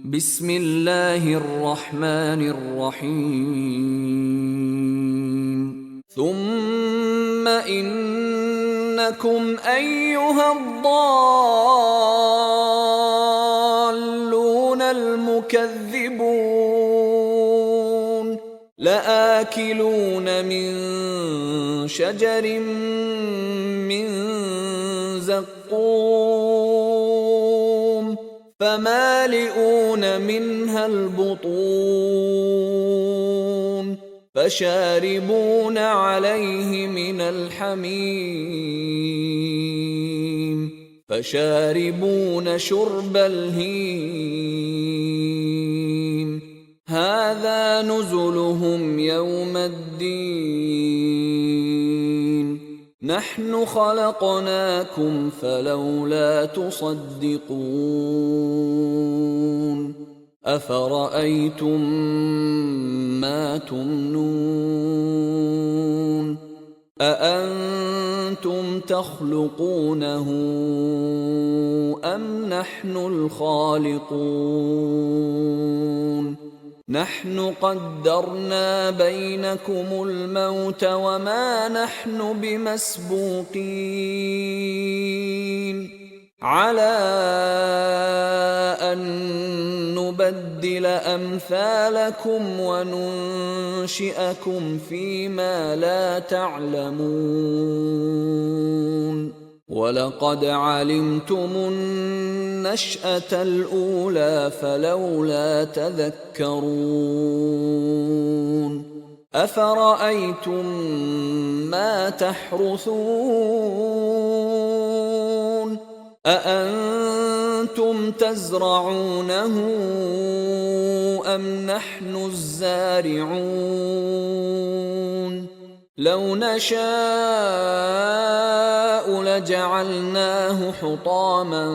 بسم الله الرحمن الرحيم ثم إنكم أيها الضالون المكذبون لآكلون من شجر من زقوم فمالئون منها البطون فشاربون عليه من الحميم فشاربون شرب الهيم هذا نزلهم يوم الدين نحن خلقناكم فلولا تصدقون أفرأيتم ما تمنون أأنتم تخلقونه أم نحن الخالقون نحن قدرنا بينكم الموت وما نحن بمسبوقين على أن نبدل أمثالكم وننشئكم فيما لا تعلمون ولقد علمتم النشأة الأولى فلولا تذكرون أفرأيتم ما تحرثون أأنتم تزرعونه أم نحن الزارعون لو نشاء لجعلناه حطاما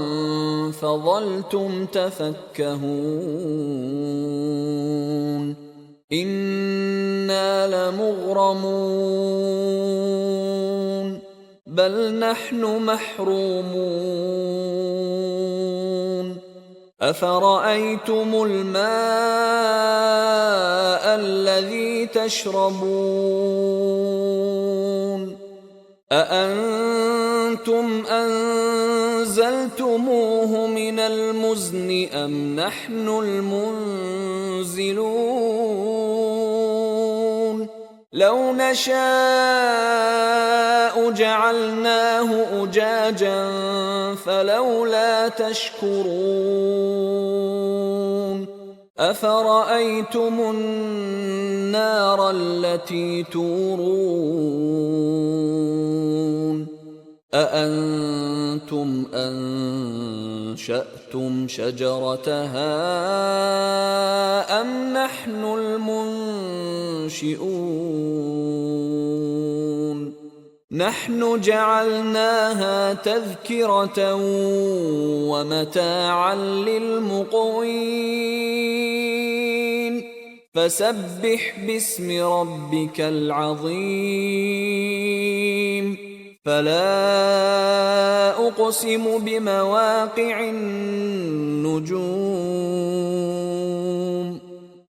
فظلتم تفكهون إنا لمغرمون بل نحن محرومون أفرأيتم الماء الذي تشربون أأنتم أنزلتموه من المزن أم نحن المنزلون لو نشاء جعلناه أجاجا فلولا تشكرون أفرأيتم النار التي تورون أأنتم أنشأتم شجرتها أم نحن المنشئون نحن جعلناها تذكرة ومتاعا للمقوين فسبح باسم ربك العظيم فلا أقسم بمواقع النجوم